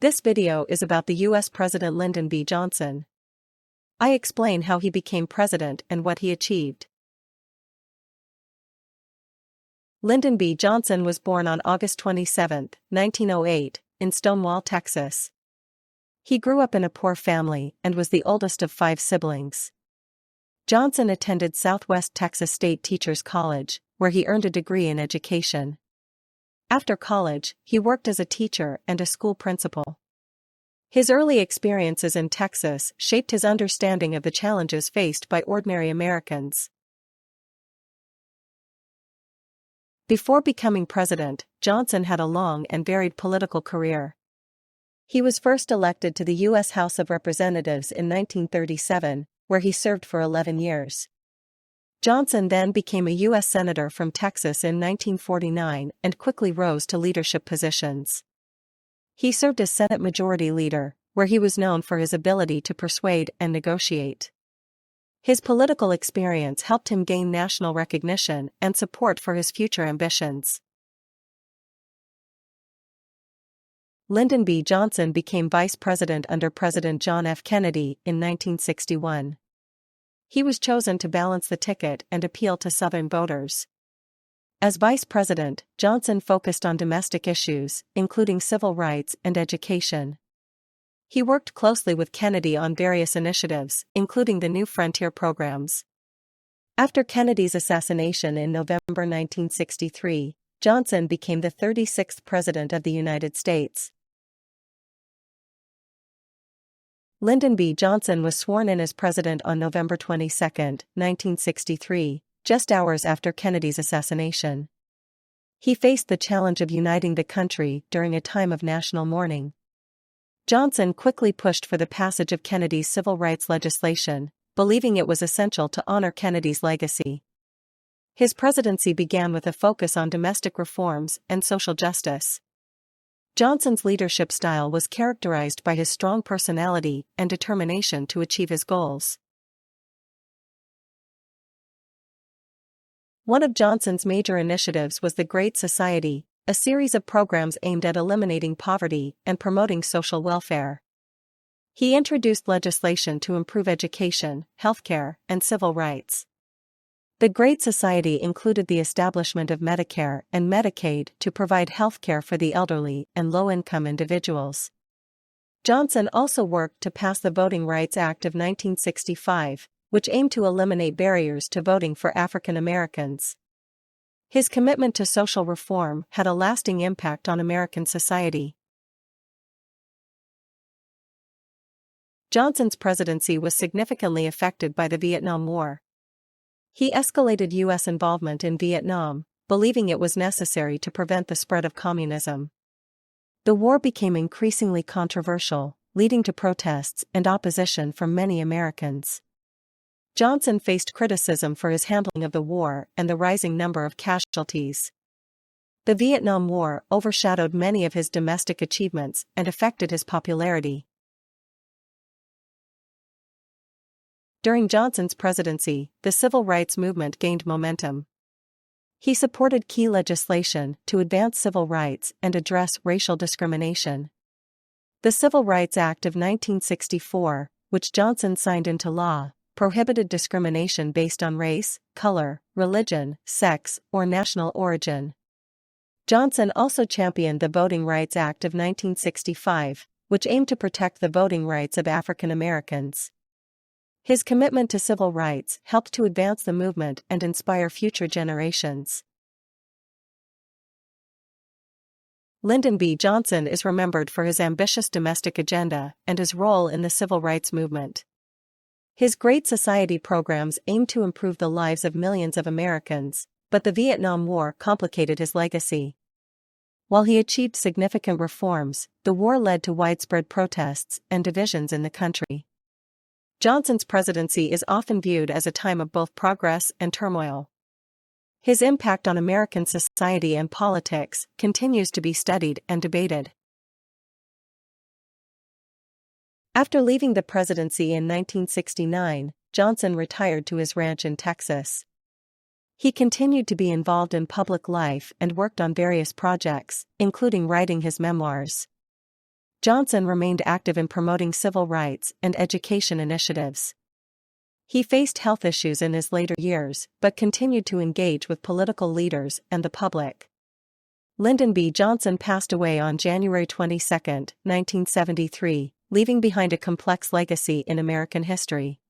This video is about the US President Lyndon B. Johnson. I explain how he became president and what he achieved. Lyndon B. Johnson was born on August 27, 1908, in Stonewall, Texas. He grew up in a poor family and was the oldest of 5 siblings. Johnson attended Southwest Texas State Teachers College, where he earned a degree in education. After college, he worked as a teacher and a school principal. His early experiences in Texas shaped his understanding of the challenges faced by ordinary Americans. Before becoming president, Johnson had a long and varied political career. He was first elected to the U.S. House of Representatives in 1937, where he served for 11 years. Johnson then became a U.S. Senator from Texas in 1949 and quickly rose to leadership positions. He served as Senate Majority Leader, where he was known for his ability to persuade and negotiate. His political experience helped him gain national recognition and support for his future ambitions. Lyndon B. Johnson became vice president under President John F. Kennedy in 1961. He was chosen to balance the ticket and appeal to Southern voters. As vice president, Johnson focused on domestic issues, including civil rights and education. He worked closely with Kennedy on various initiatives, including the New Frontier programs. After Kennedy's assassination in November 1963, Johnson became the 36th President of the United States. Lyndon B. Johnson was sworn in as president on November 22, 1963, just hours after Kennedy's assassination. He faced the challenge of uniting the country during a time of national mourning. Johnson quickly pushed for the passage of Kennedy's civil rights legislation, believing it was essential to honor Kennedy's legacy. His presidency began with a focus on domestic reforms and social justice. Johnson's leadership style was characterized by his strong personality and determination to achieve his goals. One of Johnson's major initiatives was the Great Society, a series of programs aimed at eliminating poverty and promoting social welfare. He introduced legislation to improve education, healthcare, and civil rights. The Great Society included the establishment of Medicare and Medicaid to provide health care for the elderly and low-income individuals. Johnson also worked to pass the Voting Rights Act of 1965, which aimed to eliminate barriers to voting for African Americans. His commitment to social reform had a lasting impact on American society. Johnson's presidency was significantly affected by the Vietnam War. He escalated U.S. involvement in Vietnam, believing it was necessary to prevent the spread of communism. The war became increasingly controversial, leading to protests and opposition from many Americans. Johnson faced criticism for his handling of the war and the rising number of casualties. The Vietnam War overshadowed many of his domestic achievements and affected his popularity. During Johnson's presidency, the civil rights movement gained momentum. He supported key legislation to advance civil rights and address racial discrimination. The Civil Rights Act of 1964, which Johnson signed into law, prohibited discrimination based on race, color, religion, sex, or national origin. Johnson also championed the Voting Rights Act of 1965, which aimed to protect the voting rights of African Americans. His commitment to civil rights helped to advance the movement and inspire future generations. Lyndon B. Johnson is remembered for his ambitious domestic agenda and his role in the civil rights movement. His Great Society programs aimed to improve the lives of millions of Americans, but the Vietnam War complicated his legacy. While he achieved significant reforms, the war led to widespread protests and divisions in the country. Johnson's presidency is often viewed as a time of both progress and turmoil. His impact on American society and politics continues to be studied and debated. After leaving the presidency in 1969, Johnson retired to his ranch in Texas. He continued to be involved in public life and worked on various projects, including writing his memoirs. Johnson remained active in promoting civil rights and education initiatives. He faced health issues in his later years but continued to engage with political leaders and the public. Lyndon B. Johnson passed away on January 22, 1973, leaving behind a complex legacy in American history.